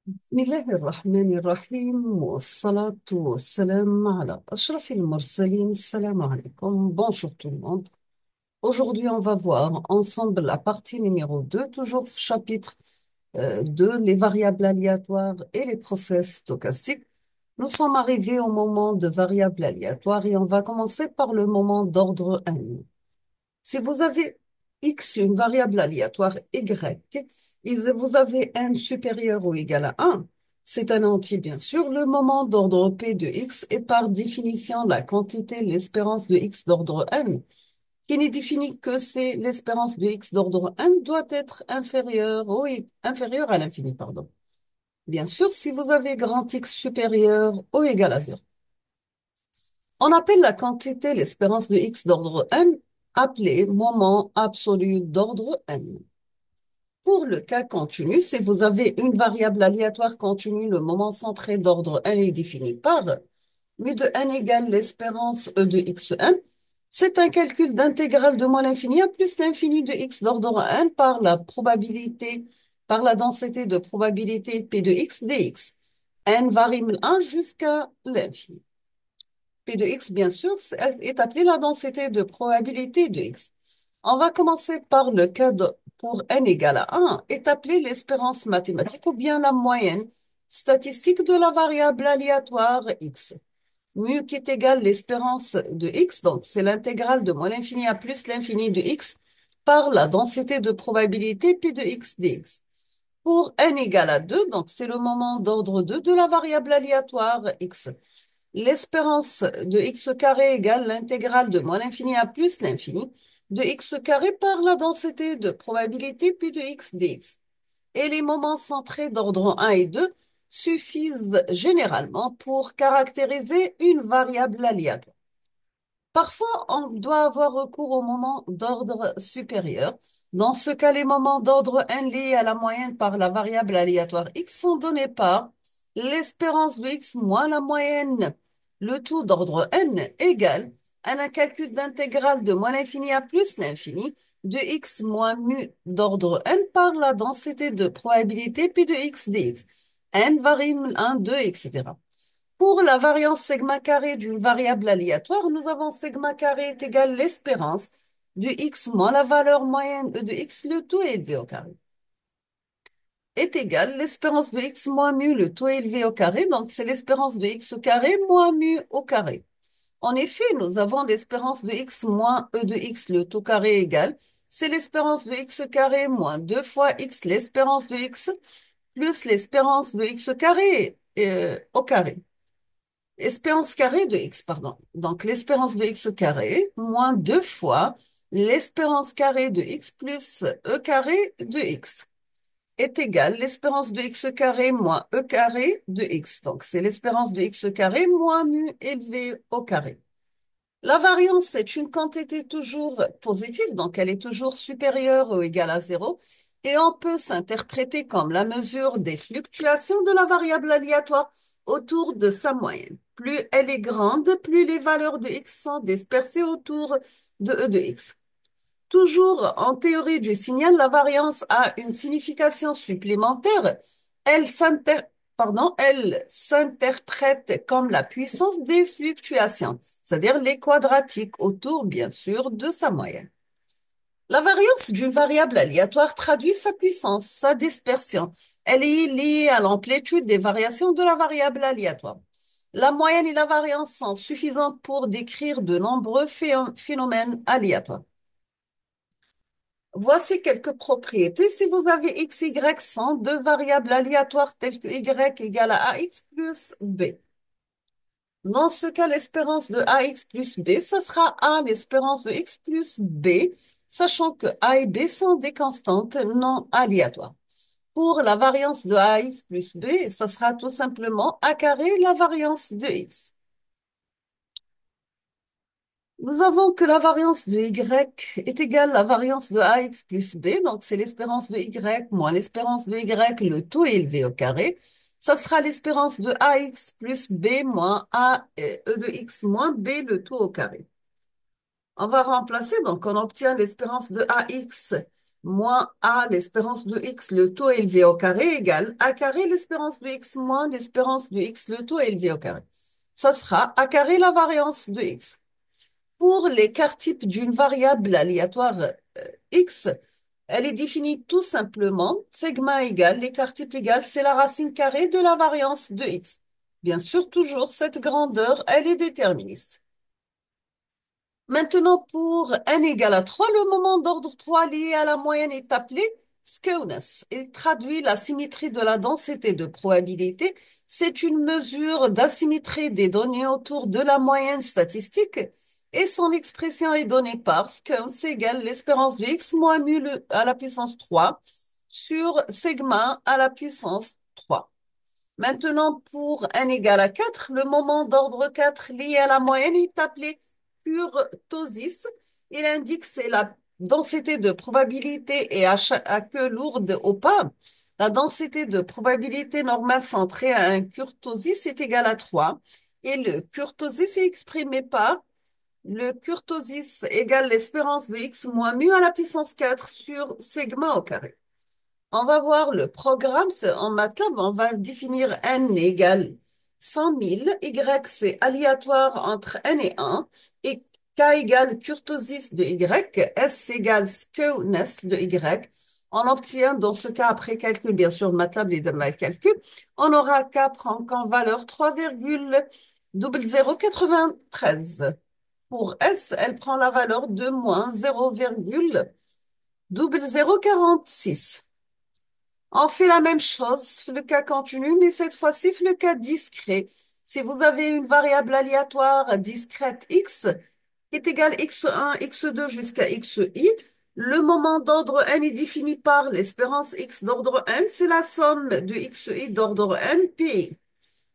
بسم الله الرحمن الرحيم والصلاة والسلام على أشرف المرسلين. السلام عليكم. Bonjour tout le monde. Aujourd'hui, on va voir ensemble la partie numéro 2, toujours chapitre 2, les variables aléatoires et les process stochastiques. Nous sommes arrivés au moment de variables aléatoires et on va commencer par le moment d'ordre n. Si vous avez x, une variable aléatoire y, et vous avez n supérieur ou égal à 1, c'est un entier bien sûr, le moment d'ordre p de x est par définition la quantité, l'espérance de x d'ordre n, qui n'est définie que c'est l'espérance de x d'ordre n doit être inférieure à l'infini, pardon. Bien sûr, si vous avez grand X supérieur ou égal à 0. On appelle la quantité l'espérance de x d'ordre n, appelée moment absolu d'ordre n. Pour le cas continu, si vous avez une variable aléatoire continue, le moment centré d'ordre n est défini par mu de n égale l'espérance e de xn. C'est un calcul d'intégrale de moins l'infini à plus l'infini de x d'ordre n par la probabilité, par la densité de probabilité p de x dx. N varie de 1 jusqu'à l'infini. P de x, bien sûr, est appelée la densité de probabilité de x. On va commencer par le cas pour n égale à 1, est appelée l'espérance mathématique ou bien la moyenne statistique de la variable aléatoire x. Mu qui est égal l'espérance de x, donc c'est l'intégrale de moins l'infini à plus l'infini de x par la densité de probabilité p de x dx. Pour n égale à 2, donc c'est le moment d'ordre 2 de la variable aléatoire x. L'espérance de x carré égale l'intégrale de moins l'infini à plus l'infini de x carré par la densité de probabilité puis de x dx. Et les moments centrés d'ordre 1 et 2 suffisent généralement pour caractériser une variable aléatoire. Parfois, on doit avoir recours aux moments d'ordre supérieur. Dans ce cas, les moments d'ordre n liés à la moyenne par la variable aléatoire x sont donnés par l'espérance de x moins la moyenne, le tout d'ordre n égale à un calcul d'intégrale de moins l'infini à plus l'infini de x moins mu d'ordre n par la densité de probabilité p de x dx. N varie 1, 2, etc. Pour la variance sigma carré d'une variable aléatoire, nous avons sigma carré est égal à l'espérance de x moins la valeur moyenne de x, le tout élevé au carré, est égal à l'espérance de x moins mu, le tout élevé au carré, donc c'est l'espérance de x au carré moins mu au carré. En effet, nous avons l'espérance de x moins e de x, le tout carré égal, c'est l'espérance de x carré moins 2 fois x, l'espérance de x, plus l'espérance de x carré au carré. Espérance carrée de x, pardon. Donc, l'espérance de x carré moins 2 fois l'espérance carrée de x plus e carré de x est égal l'espérance de x carré moins e carré de x. Donc, c'est l'espérance de x carré moins mu élevé au carré. La variance est une quantité toujours positive, donc elle est toujours supérieure ou égale à 0, et on peut s'interpréter comme la mesure des fluctuations de la variable aléatoire autour de sa moyenne. Plus elle est grande, plus les valeurs de x sont dispersées autour de e de x. Toujours en théorie du signal, la variance a une signification supplémentaire. Elle s'interprète comme la puissance des fluctuations, c'est-à-dire les quadratiques autour, bien sûr, de sa moyenne. La variance d'une variable aléatoire traduit sa puissance, sa dispersion. Elle est liée à l'amplitude des variations de la variable aléatoire. La moyenne et la variance sont suffisantes pour décrire de nombreux phénomènes aléatoires. Voici quelques propriétés. Si vous avez x, y sont deux variables aléatoires telles que y égale à ax plus b. Dans ce cas, l'espérance de ax plus b, ça sera a l'espérance de x plus b, sachant que a et b sont des constantes non aléatoires. Pour la variance de ax plus b, ça sera tout simplement a carré la variance de x. Nous avons que la variance de y est égale à la variance de ax plus b, donc c'est l'espérance de y moins l'espérance de y, le tout élevé au carré. Ça sera l'espérance de ax plus b moins a e de x moins b, le tout au carré. On va remplacer, donc on obtient l'espérance de ax moins a l'espérance de x, le taux élevé au carré, égale a carré l'espérance de x moins l'espérance de x, le taux élevé au carré. Ça sera a carré la variance de x. Pour l'écart type d'une variable aléatoire x, elle est définie tout simplement, sigma égale, l'écart type égale, c'est la racine carrée de la variance de x. Bien sûr, toujours cette grandeur, elle est déterministe. Maintenant, pour n égale à 3, le moment d'ordre 3 lié à la moyenne est appelé skewness. Il traduit la symétrie de la densité de probabilité. C'est une mesure d'asymétrie des données autour de la moyenne statistique et son expression est donnée par skewness égale l'espérance de x moins mu à la puissance 3 sur sigma à la puissance 3. Maintenant, pour n égale à 4, le moment d'ordre 4 lié à la moyenne est appelé kurtosis. Il indique c'est la densité de probabilité et à queue lourde ou pas. La densité de probabilité normale centrée à un kurtosis est égale à 3. Et le kurtosis est exprimé par le kurtosis égale l'espérance de x moins mu à la puissance 4 sur sigma au carré. On va voir le programme en MATLAB. On va définir n égale 100 000. Y, c'est aléatoire entre n et 1. Et k égale kurtosis de y. S égale skewness de y. On obtient dans ce cas, après calcul, bien sûr, MATLAB les donne le calcul, on aura k prend comme valeur 3,0093. Pour S, elle prend la valeur de moins 0,0046. On fait la même chose, le cas continu, mais cette fois-ci, le cas discret. Si vous avez une variable aléatoire discrète x qui est égale x1, x2 jusqu'à xi, le moment d'ordre n est défini par l'espérance x d'ordre n, c'est la somme de xi d'ordre n, pi.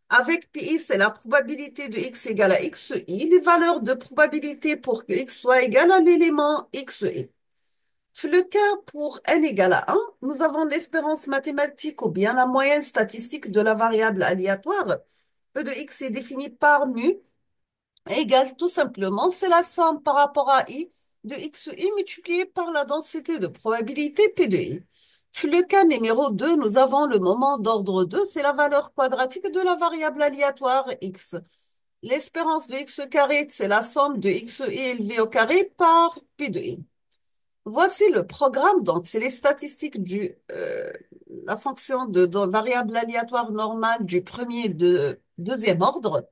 Avec pi, c'est la probabilité de x égale à xi, les valeurs de probabilité pour que x soit égal à l'élément xi. Le cas pour n égale à 1, nous avons l'espérance mathématique ou bien la moyenne statistique de la variable aléatoire. E de x est définie par mu égale tout simplement, c'est la somme par rapport à i de xi multiplié par la densité de probabilité p de i. Le cas numéro 2, nous avons le moment d'ordre 2, c'est la valeur quadratique de la variable aléatoire x. L'espérance de x carré, c'est la somme de xi élevé au carré par p de i. Voici le programme, donc c'est les statistiques la fonction de variable aléatoire normale du premier et de deuxième ordre.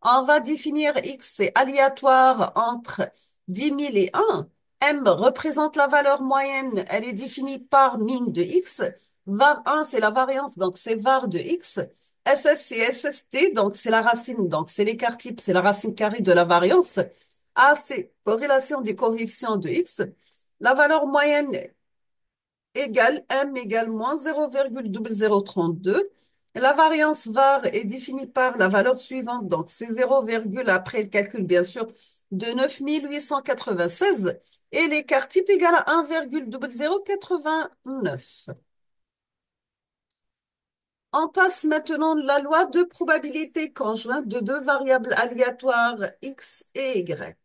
On va définir x, c'est aléatoire entre 10 000 et 1. M représente la valeur moyenne, elle est définie par min de x. Var 1, c'est la variance, donc c'est var de x. SS, c'est SST, donc c'est la racine, donc c'est l'écart type, c'est la racine carrée de la variance. A, c'est corrélation des coefficients de x. La valeur moyenne égale m égale moins 0,0032. La variance var est définie par la valeur suivante, donc c'est 0, après le calcul bien sûr de 9896 et l'écart type égal à 1,0089. On passe maintenant la loi de probabilité conjointe de deux variables aléatoires x et y.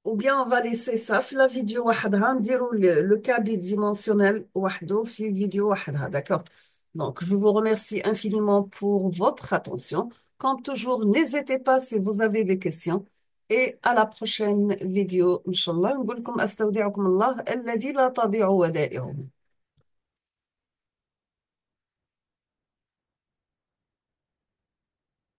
Ou bien on va laisser ça في la vidéo وحدها نديروا le cas bidimensionnel وحده في vidéo وحدها, d'accord? Donc, je vous remercie infiniment pour votre attention. Comme toujours, n'hésitez pas si vous avez des questions. Et à la prochaine vidéo, Inch'Allah. نقول لكم أستودعكم الله الذي لا تضيع ودائعه.